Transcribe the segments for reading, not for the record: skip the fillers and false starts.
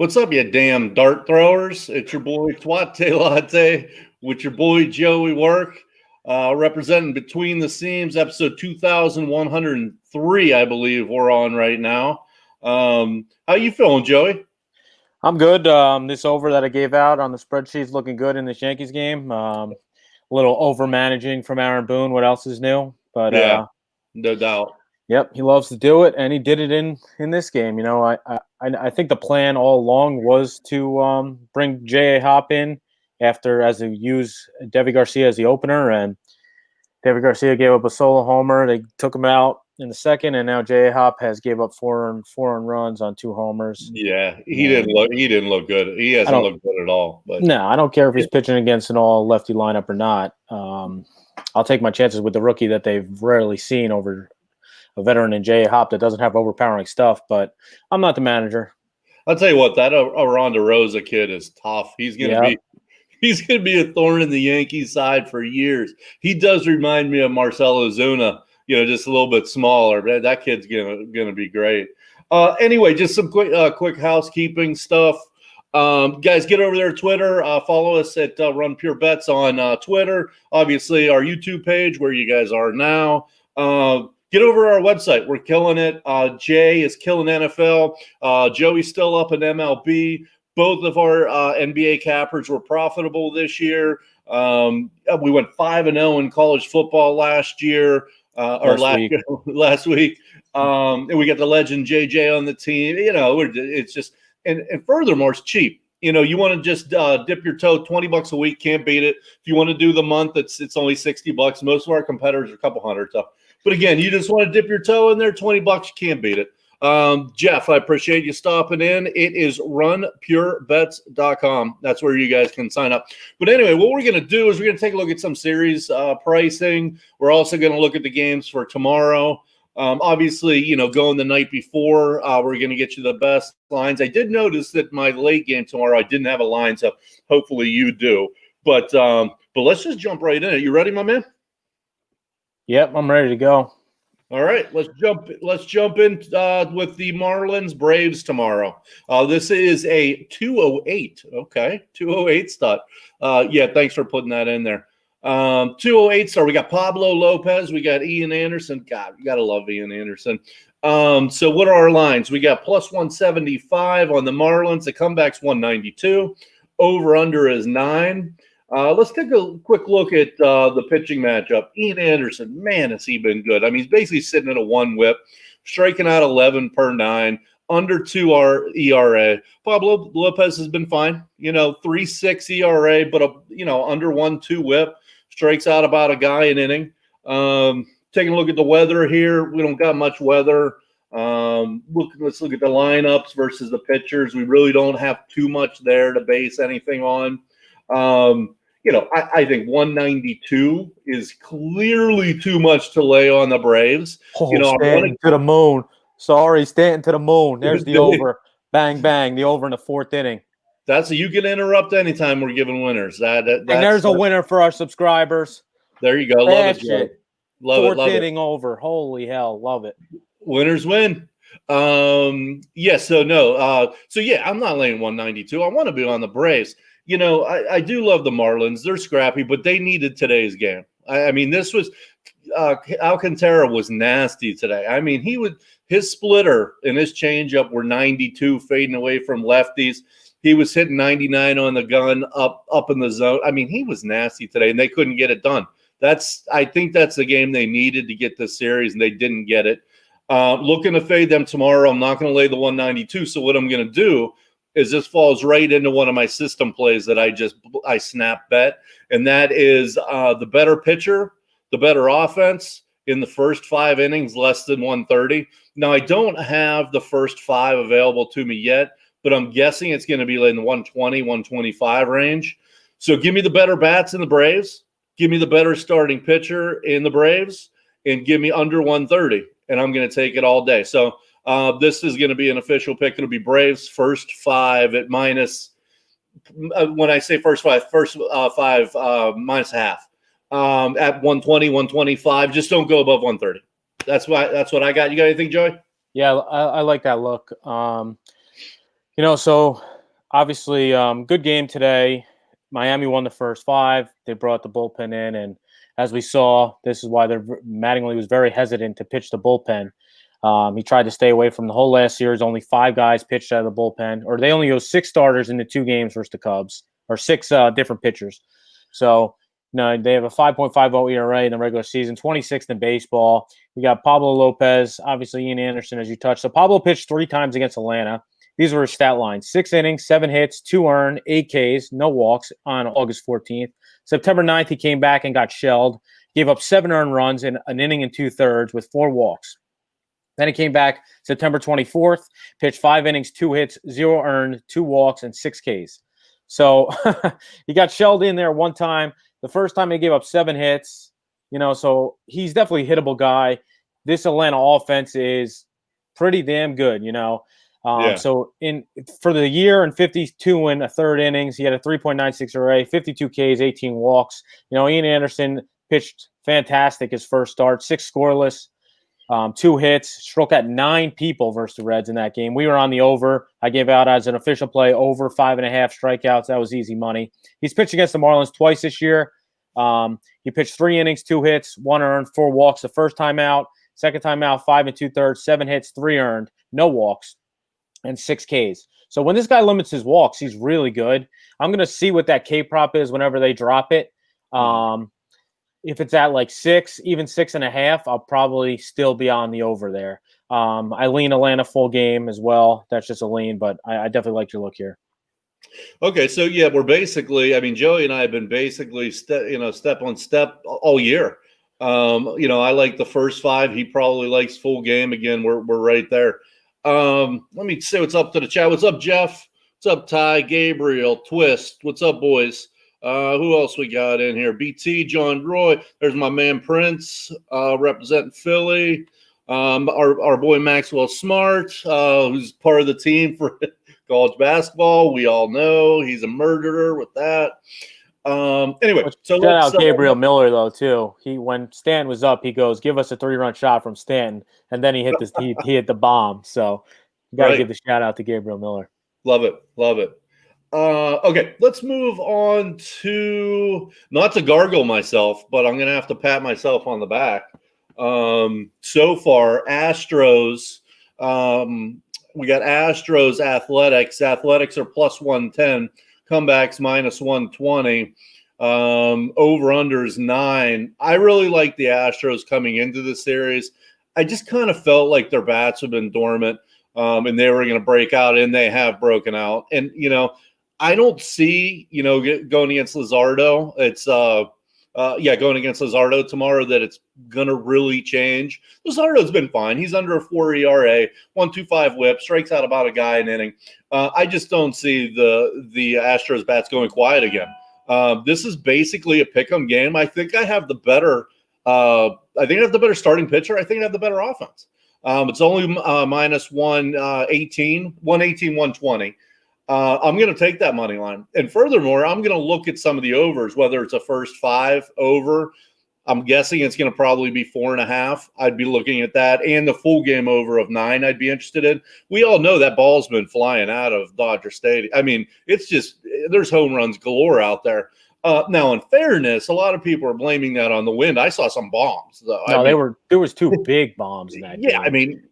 What's up, you damn dart throwers? It's your boy Twate Latte with your boy Joey Work, representing Between the Seams, episode 2103, I believe we're on right now. How you feeling, Joey? I'm good. This over that I gave out on the spreadsheet's looking good in this Yankees game. A little over managing from Aaron Boone. What else is new? But Yeah, no doubt. Yep, he loves to do it, and he did it in this game. You know, I think the plan all along was to bring J.A. Hop in as to use Deivi Garcia as the opener, and Deivi Garcia gave up a solo homer. They took him out in the second, and now J.A. Hop has gave up four runs on 2 homers. Yeah, he didn't look good. He hasn't looked good at all. But no, I don't care if he's pitching against an all lefty lineup or not. I'll take my chances with the rookie that they've rarely seen over a veteran in J.A. Hop that doesn't have overpowering stuff, but I'm not the manager. I'll tell you what, that Aranda Rosa kid is tough. He's gonna be a thorn in the Yankees side for years. He does remind me of Marcell Ozuna, just a little bit smaller. That kid's gonna be great. Anyway, just some quick housekeeping stuff. Guys, get over there to Twitter. Follow us at Run Pure Bets on Twitter. Obviously, our YouTube page where you guys are now. Get over to our website. We're killing it. Jay is killing NFL. Joey's still up in MLB. Both of our NBA cappers were profitable this year. We went 5-0 in college football last year, last week. And we got the legend JJ on the team. It's just and furthermore, it's cheap. You want to just dip your toe, $20 a week, can't beat it. If you want to do the month, it's only $60. Most of our competitors are a couple hundred. So, but again, you just want to dip your toe in there, $20, you can't beat it. Jeff, I appreciate you stopping in. It is runpurebets.com. That's where you guys can sign up. But anyway, what we're going to do is we're going to take a look at some series pricing. We're also going to look at the games for tomorrow. Obviously, going the night before, we're going to get you the best lines. I did notice that my late game tomorrow, I didn't have a line, so hopefully you do. But let's just jump right in. Are you ready, my man? Yep, I'm ready to go. All right, let's jump in with the Marlins Braves tomorrow. This is a 208. Okay, 208 stud. Thanks for putting that in there. 208 star. We got Pablo Lopez. We got Ian Anderson. God, you gotta love Ian Anderson. So what are our lines? We got plus 175 on the Marlins. The comeback's 192. Over under is 9. Let's take a quick look at the pitching matchup. Ian Anderson, man, has he been good. I mean, he's basically sitting at a 1 whip, striking out 11 per 9, under 2 ERA. Pablo Lopez has been fine, 3.6 ERA, but under 1.2 whip, strikes out about a guy an inning. Taking a look at the weather here, we don't got much weather. Let's look at the lineups versus the pitchers. We really don't have too much there to base anything on. I think 192 is clearly too much to lay on the Braves. Stanton to the moon. Sorry, Stanton to the moon. There's the over. Bang, bang. The over in the 4th inning. You can interrupt anytime we're giving winners. And there's a winner for our subscribers. There you go. Love it. Love 4th inning over. Holy hell. Love it. Winners win. I'm not laying 192. I want to be on the Braves. I do love the Marlins. They're scrappy, but they needed today's game. I mean, this was Alcantara was nasty today. I mean, his splitter and his changeup were 92, fading away from lefties. He was hitting 99 on the gun up in the zone. I mean, he was nasty today, and they couldn't get it done. I think that's the game they needed to get this series, and they didn't get it. Looking to fade them tomorrow. I'm not going to lay the 192. So what I'm going to do is this falls right into one of my system plays that I snap bet, and that is the better pitcher, the better offense in the first 5 innings, less than 130. Now, I don't have the first 5 available to me yet, but I'm guessing it's going to be in the 120, 125 range. So give me the better bats in the Braves, give me the better starting pitcher in the Braves, and give me under 130, and I'm going to take it all day. So this is going to be an official pick. It'll be Braves first 5 at minus. When I say first 5 minus half at 120, 125. Just don't go above 130. That's what I got. You got anything, Joey? Yeah, I like that look. So obviously, good game today. Miami won the first 5. They brought the bullpen in, and as we saw, this is why Mattingly was very hesitant to pitch the bullpen. He tried to stay away from the whole last series. Only 5 guys pitched out of the bullpen, or they only go 6 starters in the 2 games versus the Cubs, or 6 different pitchers. So, they have a 5.50 ERA in the regular season, 26th in baseball. We got Pablo Lopez, obviously Ian Anderson, as you touched. So Pablo pitched 3 times against Atlanta. These were his stat lines: 6 innings, 7 hits, 2 earned, 8 Ks, no walks on August 14th. September 9th, he came back and got shelled, gave up 7 earned runs in an inning and 2/3 with 4 walks. Then he came back September 24th, pitched 5 innings, 2 hits, 0 earned, 2 walks, and 6 Ks. So he got shelled in there one time. The first time he gave up 7 hits, so he's definitely a hittable guy. This Atlanta offense is pretty damn good, So for the year and 52 1/3 innings, he had a 3.96 ERA, 52 Ks, 18 walks. Ian Anderson pitched fantastic his first start, 6 scoreless, 2 hits, struck out 9 people versus the Reds in that game. We were on the over. I gave out as an official play over 5.5 strikeouts. That was easy money. He's pitched against the Marlins twice this year. He pitched 3 innings, 2 hits, 1 earned, 4 walks the first time out. Second time out, 5 2/3, 7 hits, 3 earned, no walks, and 6 Ks. So when this guy limits his walks, he's really good. I'm going to see what that K prop is whenever they drop it. If it's at like 6, even 6.5, I'll probably still be on the over there. I lean Atlanta full game as well. That's just a lean, but I definitely like your look here. Okay, so yeah, we're basically, Joey and I have been basically step on step all year. I like the first 5. He probably likes full game. Again, we're right there. Let me say what's up to the chat. What's up, Jeff? What's up, Ty, Gabriel, Twist? What's up, boys? Who else we got in here? BT, John Roy. There's my man Prince, representing Philly. Our boy Maxwell Smart, who's part of the team for college basketball. We all know he's a murderer with that. Anyway, so shout out Gabriel Miller though too. When Stanton was up, he goes, "Give us a 3-run shot from Stanton," and then he hit this. he hit the bomb. So you got to give the shout out to Gabriel Miller. Love it. Okay, let's move on to, not to gargle myself, but I'm going to have to pat myself on the back. So far, Astros, we got Astros Athletics. Athletics are plus 110, comebacks minus 120. Over-under is 9. I really like the Astros coming into the series. I just kind of felt like their bats have been dormant, and they were going to break out, and they have broken out. And, I don't see, going against Luzardo. It's going against Luzardo tomorrow that it's gonna really change. Luzardo's been fine. He's under a 4 ERA, 1.25 WHIP, strikes out about a guy an inning. I just don't see the Astros bats going quiet again. This is basically a pick'em game. I think I have the better. Starting pitcher. I think I have the better offense. It's only minus 118, 120. I'm going to take that money line. And furthermore, I'm going to look at some of the overs, whether it's a first 5 over. I'm guessing it's going to probably be 4.5. I'd be looking at that. And the full game over of 9 I'd be interested in. We all know that ball's been flying out of Dodger Stadium. It's just, there's home runs galore out there. Now, in fairness, a lot of people are blaming that on the wind. I saw some bombs, though. There was 2 big bombs in that game.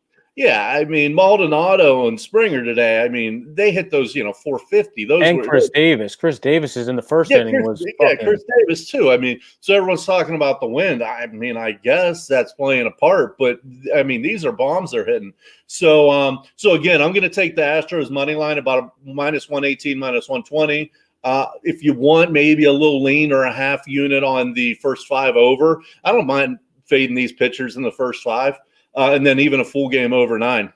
Maldonado and Springer today, they hit those, 450. Chris Davis. Chris Davis is in the first inning. Chris Davis, too. So everyone's talking about the wind. I guess that's playing a part. But, these are bombs they're hitting. So, again, I'm going to take the Astros money line about minus 118, minus 120. If you want maybe a little lean or a half unit on the first 5 over, I don't mind fading these pitchers in the first 5. And then even a full game over 9.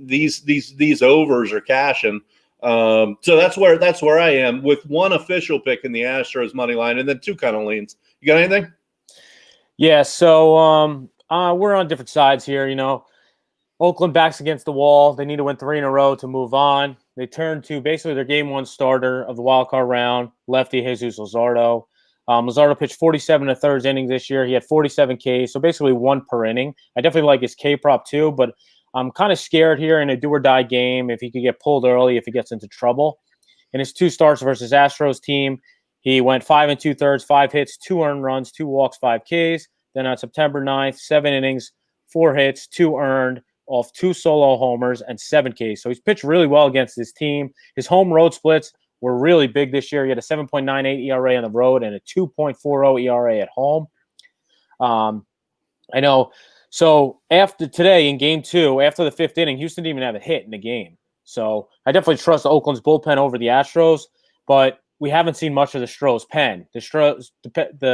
These overs are cashing. So that's where I am with one official pick in the Astros money line and then 2 kind of leans. You got anything? Yeah. So we're on different sides here. Oakland backs against the wall. They need to win 3 in a row to move on. They turn to basically their game 1 starter of the wild card round, lefty Jesus Luzardo. Luzardo pitched 47 1/3 innings this year. He had 47 Ks, so basically 1 per inning. I definitely like his K prop too, but I'm kind of scared here in a do-or-die game if he could get pulled early, if he gets into trouble. In his 2 starts versus Astros team, he went 5 2/3, 5 hits, 2 earned runs, 2 walks, 5 Ks. Then on September 9th, 7 innings, 4 hits, 2 earned, off 2 solo homers and 7 Ks. So he's pitched really well against his team. His home road splits were really big this year. He had a 7.98 ERA on the road and a 2.40 ERA at home. I know. So after today in game 2, after the 5th inning, Houston didn't even have a hit in the game. So I definitely trust Oakland's bullpen over the Astros, but we haven't seen much of the Stros pen. The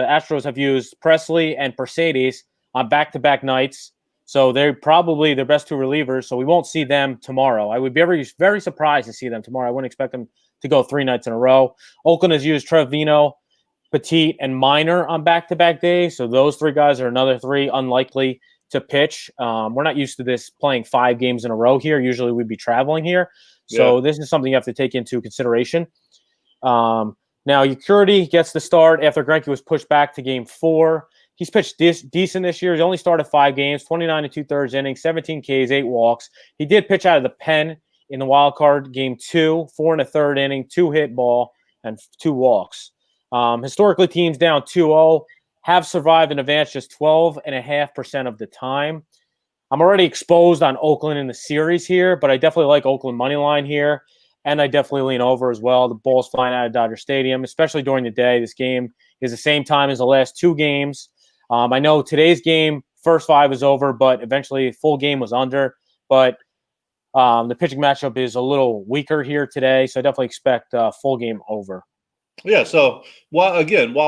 Astros have used Presley and Mercedes on back-to-back nights, so they're probably their best 2 relievers, so we won't see them tomorrow. I would be very, very surprised to see them tomorrow. I wouldn't expect them to go 3 nights in a row. Oakland has used Trevino, Petit, and Minor on back-to-back days, so those 3 guys are another 3 unlikely to pitch. We're not used to this playing 5 games in a row here. Usually we'd be traveling here. So This is something you have to take into consideration. Now, Ucurity gets the start after Greinke was pushed back to game 4. He's pitched decent this year. He's only started 5 games, 29 2/3 innings, 17 Ks, 8 walks. He did pitch out of the pen in the wild card game 2, 4 1/3 inning, 2 hit ball, and 2 walks. Historically, teams down 2-0 have survived and advanced just 12.5% of the time. I'm already exposed on Oakland in the series here, but I definitely like Oakland money line here, and I definitely lean over as well. The ball's flying out of Dodger Stadium, especially during the day. This game is the same time as the last 2 games. I know today's game, first 5 is over, but eventually full game was under. But the pitching matchup is a little weaker here today, so I definitely expect full game over. Yeah, so while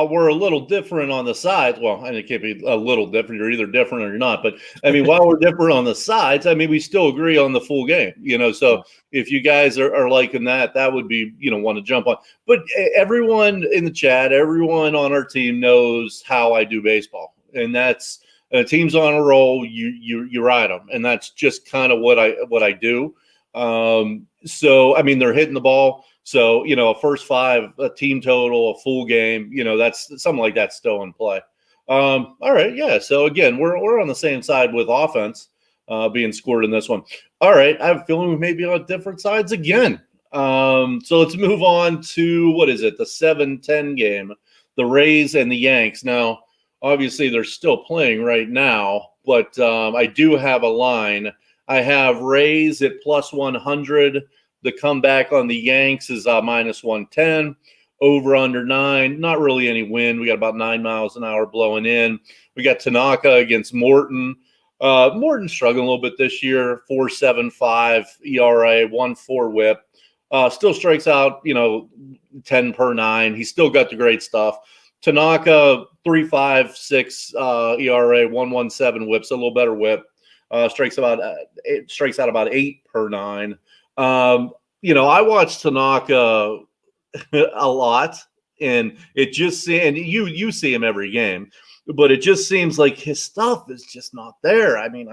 we're a little different on the sides, well, and it can't be a little different. You're either different or you're not. But I mean, while we're different on the sides, I mean, we still agree on the full game. So if you guys are liking that, that would be want to jump on. But everyone in the chat, everyone on our team knows how I do baseball, and that's teams on a roll. You ride them, and that's just kind of what I do. So I mean, they're hitting the ball. So, a first 5, a team total, a full game, that's something like that's still in play. All right. Yeah. So again, we're on the same side with offense being scored in this one. All right. I have a feeling we may be on different sides again. So let's move on to, what is it? The 7-10 game, the Rays and the Yanks. Now, obviously they're still playing right now, but I do have a line. I have Rays at +100. The comeback on the Yanks is -110. Over under 9. Not really any wind. We got about 9 miles an hour blowing in. We got Tanaka against Morton. Morton struggling a little bit this year. 4.75 ERA, 1.4 WHIP. Still strikes out, 10 per 9. He's still got the great stuff. Tanaka 3.56 ERA, 1.17 WHIPs, a little better WHIP. Strikes out about 8 per 9. I watch Tanaka a lot, and it just and you see him every game, but it just seems like his stuff is just not there. I mean,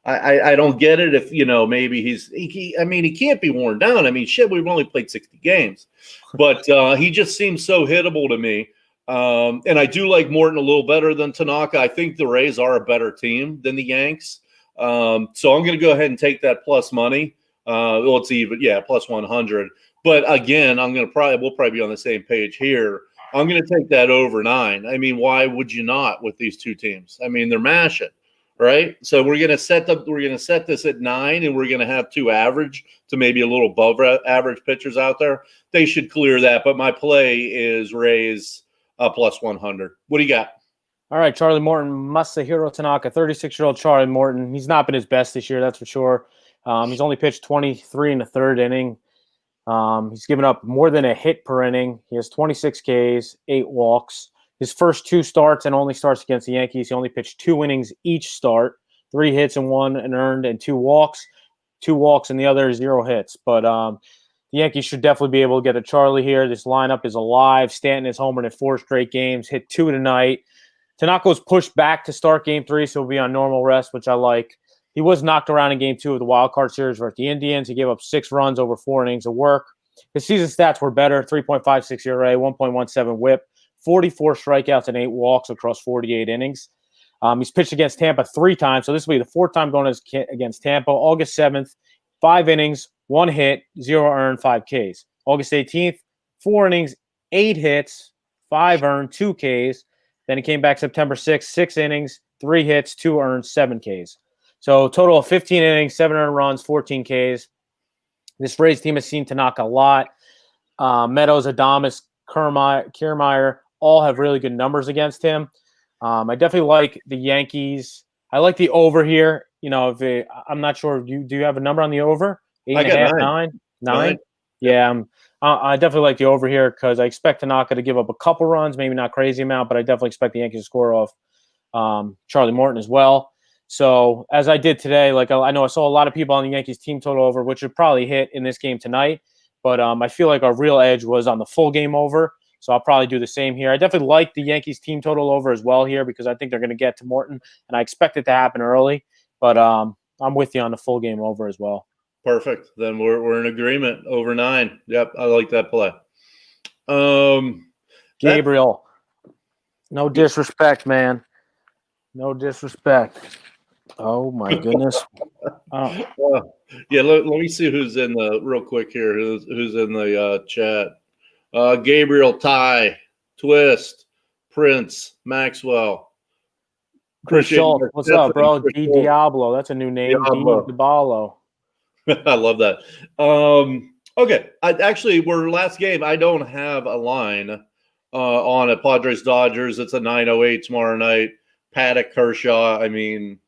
I don't get it. If maybe he can't be worn down. I mean, shit, we've only played 60 games, but he just seems so hittable to me. And I do like Morton a little better than Tanaka. I think the Rays are a better team than the Yanks. So I'm going to go ahead and take that plus money. Well, it's even, +100. But again, we'll probably be on the same page here. I'm going to take that over 9. I mean, why would you not with these 2 teams? I mean, they're mashing, right? So we're going to set this at 9, and we're going to have 2 average to maybe a little above average pitchers out there. They should clear that. But my play is Rays +100. What do you got? All right, Charlie Morton, Masahiro Tanaka, 36-year-old Charlie Morton. He's not been his best this year, that's for sure. He's only pitched 23 1/3 inning. He's given up more than a hit per inning. He has 26 Ks, 8 walks. His first 2 starts and only starts against the Yankees, he only pitched 2 innings each start, 3 hits and 1 earned, and 2 walks. 2 walks and the other 0 hits. But the Yankees should definitely be able to get a Charlie here. This lineup is alive. Stanton is homered in 4 straight games, hit 2 tonight. Tanaka was pushed back to start game 3, so he'll be on normal rest, which I like. He was knocked around in game 2 of the wild card series versus the Indians. He gave up 6 runs over 4 innings of work. His season stats were better: 3.56 ERA, 1.17 WHIP, 44 strikeouts and 8 walks across 48 innings. He's pitched against Tampa 3 times, so this will be the 4th time going against Tampa. August 7th, 5 innings, 1 hit, 0 earned, 5 Ks. August 18th, 4 innings, 8 hits, 5 earned, 2 Ks. Then he came back September 6th, 6 innings, 3 hits, 2 earned, 7 Ks. So total of 15 innings, 7 earned runs, 14 Ks. This Rays team has seen Tanaka a lot. Meadows, Adames, Kiermaier all have really good numbers against him. I definitely like the Yankees. I like the over here. You know, I'm not sure. Do you have a number on the over? 8.5, 9? 9? Yeah, I definitely like the over here because I expect Tanaka to give up a couple runs, maybe not crazy amount, but I definitely expect the Yankees to score off Charlie Morton as well. So as I did today, like I know I saw a lot of people on the Yankees team total over, which would probably hit in this game tonight. But I feel like our real edge was on the full game over. So I'll probably do the same here. I definitely like the Yankees team total over as well here because I think they're going to get to Morton, and I expect it to happen early. But I'm with you on the full game over as well. Perfect. Then we're in agreement. Over 9. Yep, I like that play. Gabriel, no disrespect, man. No disrespect. Oh my goodness. Yeah, let me see who's in the real quick here. Who's in the chat? Gabriel, Ty, Twist, Prince, Maxwell, Chris Schultz. What's up, bro? D Diablo. That's a new name. Diablo. D Diablo. I love that. Okay. We're last game. I don't have a line on it. Padres Dodgers. It's a 9:08 tomorrow night. Paddock, Kershaw. I mean,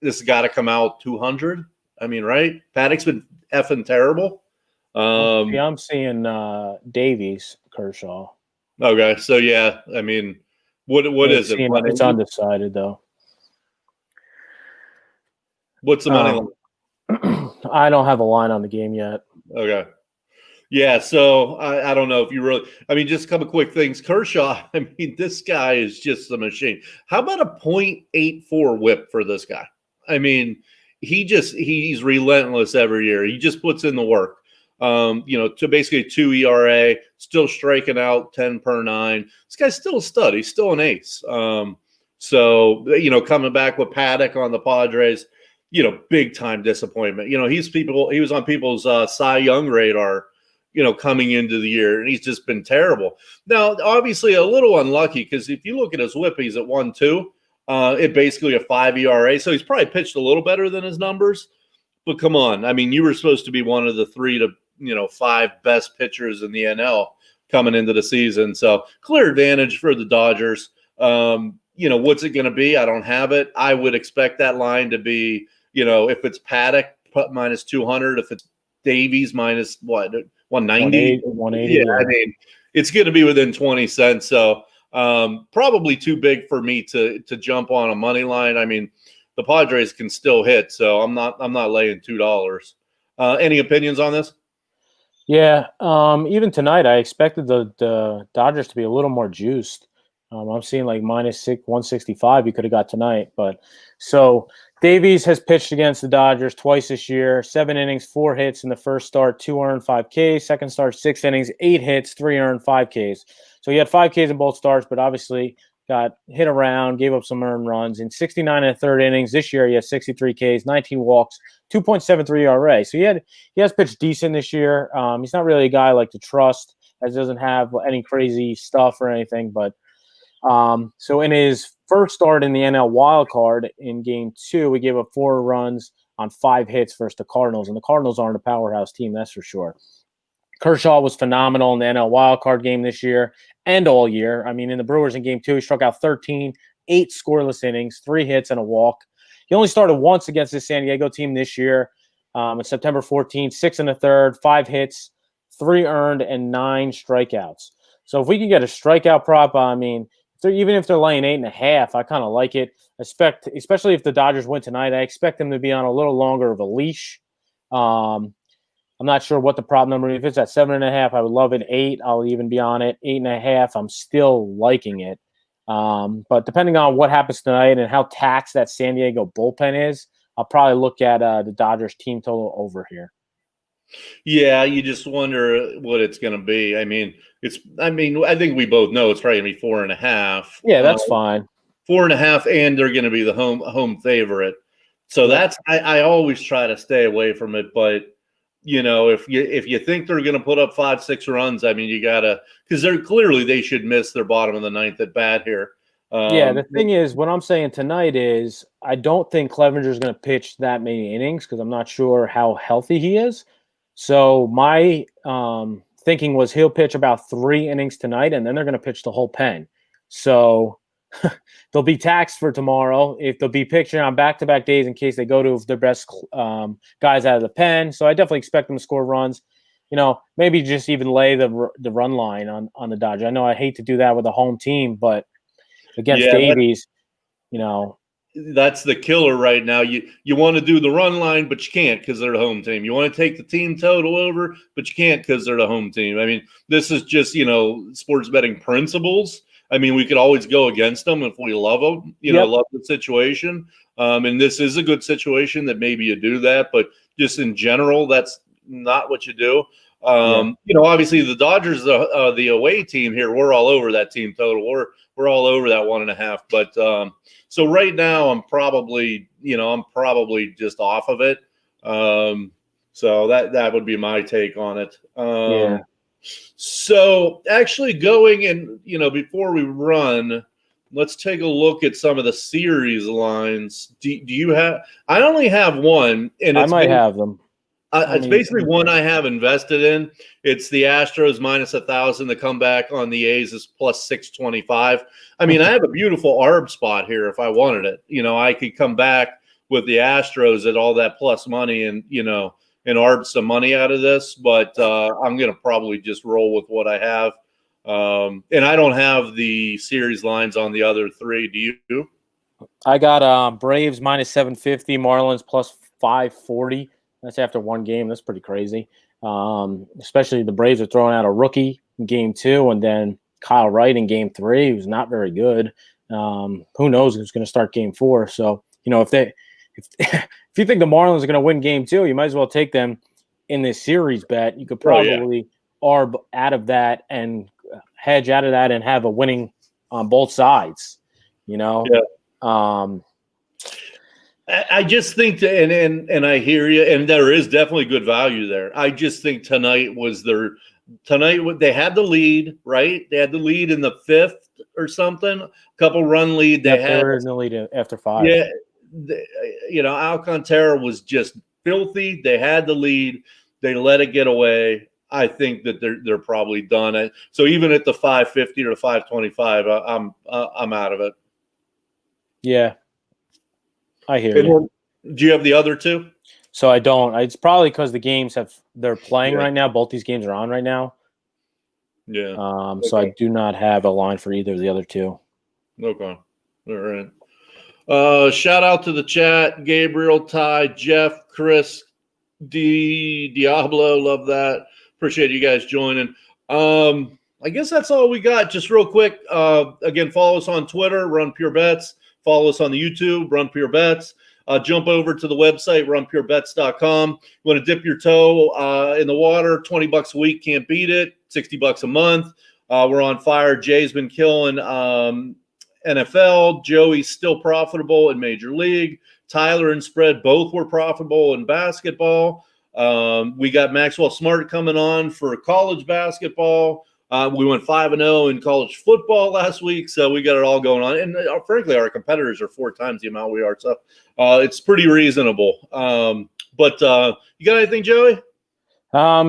this has got to come out 200. I mean, right? Paddock's been effing terrible. I'm seeing Davies, Kershaw. Okay, so yeah, I mean, what is it? It's undecided though. What's the money line? I don't have a line on the game yet. Okay. Yeah, so I don't know if you really – I mean, just a couple quick things. Kershaw, I mean, this guy is just a machine. How about a .84 whip for this guy? I mean, he's relentless every year. He just puts in the work. To basically 2 ERA, still striking out 10 per 9. This guy's still a stud. He's still an ace. Coming back with Paddock on the Padres, big time disappointment. He was on people's Cy Young radar, coming into the year, and he's just been terrible. Now, obviously, a little unlucky because if you look at his whip, he's at 1.2. It basically a 5 ERA, so he's probably pitched a little better than his numbers. But come on, I mean, you were supposed to be one of the 3 to 5 best pitchers in the NL coming into the season. So clear advantage for the Dodgers. What's it going to be? I don't have it. I would expect that line to be, if it's Paddock, minus 200. If it's Davies, minus what, 190? 180. Yeah, I mean, it's going to be within 20 cents. So probably too big for me to jump on a money line. I mean, the Padres can still hit, so I'm not laying $2. Any opinions on this? Yeah, even tonight, I expected the Dodgers to be a little more juiced. I'm seeing like minus 165 you could have got tonight. But so Davies has pitched against the Dodgers twice this year, 7 innings, 4 hits in the first start, 2 earned, 5 Ks. Second start, 6 innings, 8 hits, 3 earned, 5 Ks. So he had 5 Ks in both starts, but obviously got hit around, gave up some earned runs. In 69 and a third innings this year, he has 63 Ks, 19 walks, 2.73 ERA. So he has pitched decent this year. He's not really a guy I like to trust, as doesn't have any crazy stuff or anything. But so in his first start in the NL wild card in Game 2, he gave up 4 runs on 5 hits versus the Cardinals, and the Cardinals aren't a powerhouse team, that's for sure. Kershaw was phenomenal in the NL wildcard game this year and all year. I mean, in the Brewers in Game 2, he struck out 13, 8 scoreless innings, 3 hits, and a walk. He only started once against the San Diego team this year on September 14th, 6 and a third, 5 hits, 3 earned, and 9 strikeouts. So if we can get a strikeout prop, I mean, even if they're laying 8.5, I kind of like it. Especially if the Dodgers win tonight, I expect them to be on a little longer of a leash. I'm not sure what the prop number is. If it's at 7.5, I would love it. 8, I'll even be on it. 8.5, I'm still liking it. But depending on what happens tonight and how taxed that San Diego bullpen is, I'll probably look at the Dodgers team total over here. Yeah, you just wonder what it's going to be. I mean, I think we both know it's probably going to be 4.5. Yeah, that's fine. 4.5, and they're going to be the home favorite. So that's I always try to stay away from it. But if you think they're going to put up 5-6 runs, I mean, you gotta, because they should miss their bottom of the ninth at bat here. The thing is, what I'm saying tonight is I don't think Clevenger's going to pitch that many innings because I'm not sure how healthy he is. So my thinking was he'll pitch about 3 innings tonight, and then they're going to pitch the whole pen. So they'll be taxed for tomorrow if they'll be pitching on back-to-back days in case they go to their best guys out of the pen. So I definitely expect them to score runs. Maybe just even lay the run line on the Dodgers. I know I hate to do that with a home team, but against Davies, that's the killer right now. You want to do the run line, but you can't because they're the home team. You want to take the team total over, but you can't because they're the home team. I mean, this is just sports betting principles. I mean, we could always go against them if we love them, love the situation. And this is a good situation that maybe you do that, but just in general, that's not what you do. Obviously the Dodgers, the away team here, we're all over that team total. We're all over that 1.5. But so right now I'm probably just off of it. So that would be my take on it. So actually going and, before we run, let's take a look at some of the series lines. Do you have – I only have one. And I might have them. It's basically one I have invested in. It's the Astros minus 1,000. The comeback on the A's is plus 625. I mean, I have a beautiful ARB spot here if I wanted it. I could come back with the Astros at all that plus money and ARB some money out of this. But I'm going to probably just roll with what I have. And I don't have the series lines on the other 3. Do you? I got Braves minus 750, Marlins plus 540. That's after one game. That's pretty crazy. Especially the Braves are throwing out a rookie in game 2 and then Kyle Wright in game 3, who's not very good. Who knows who's going to start game 4. So, if you think the Marlins are going to win game 2, you might as well take them in this series bet. You could probably ARB out of that and hedge out of that and have a winning on both sides, I just think that, and I hear you, and there is definitely good value there. I just think tonight they had the lead, right? They had the lead in the 5th or something, a couple run lead. They were in the lead after 5. Yeah, Alcantara was just filthy. They had the lead. They let it get away. I think that they're probably done. So even at the 550 or the 525, I'm out of it. Yeah. I hear you. Do you have the other 2? So I don't. It's probably because the games they're playing right now. Both these games are on right now. Yeah. So I do not have a line for either of the other 2. Okay. All right. Shout out to the chat. Gabriel, Ty, Jeff, Chris, Diablo. Love that. Appreciate you guys joining. I guess that's all we got. Just real quick. Again, follow us on Twitter, Run Pure Bets. Follow us on the YouTube, Run Pure Bets. Jump over to the website, runpurebets.com. You want to dip your toe in the water, $20 a week, can't beat it, $60 a month. We're on fire. Jay's been killing NFL. Joey's still profitable in Major League. Tyler and Spread both were profitable in basketball. We got Maxwell Smart coming on for college basketball. We went 5-0 in college football last week, so we got it all going on. And frankly, our competitors are 4 times the amount we are, so it's pretty reasonable. But you got anything, Joey?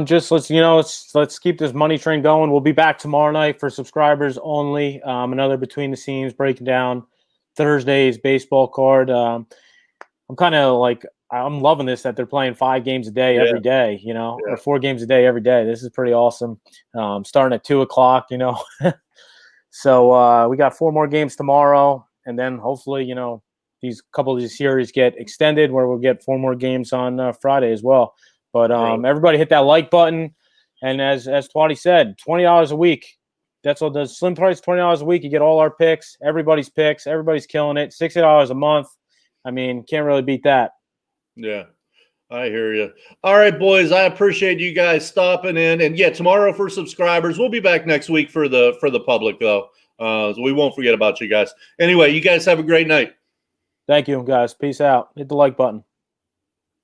Just let's keep this money train going. We'll be back tomorrow night for subscribers only. Another Between the Scenes breaking down Thursday's baseball card. I'm kind of like I'm loving this that they're playing 5 games a day every day, or 4 games a day every day. This is pretty awesome. Starting at 2:00, So we got 4 more games tomorrow, and then hopefully, these couple of these series get extended where we'll get 4 more games on Friday as well. But everybody hit that like button, and as Twatty said, $20 a week. That's what the slim price, $20 a week. You get all our picks, everybody's picks, everybody's killing it. $60 a month. I mean, can't really beat that. Yeah, I hear you. All right, boys, I appreciate you guys stopping in. And tomorrow for subscribers. We'll be back next week for the public though. So we won't forget about you guys. Anyway, you guys have a great night. Thank you, guys. Peace out. Hit the like button.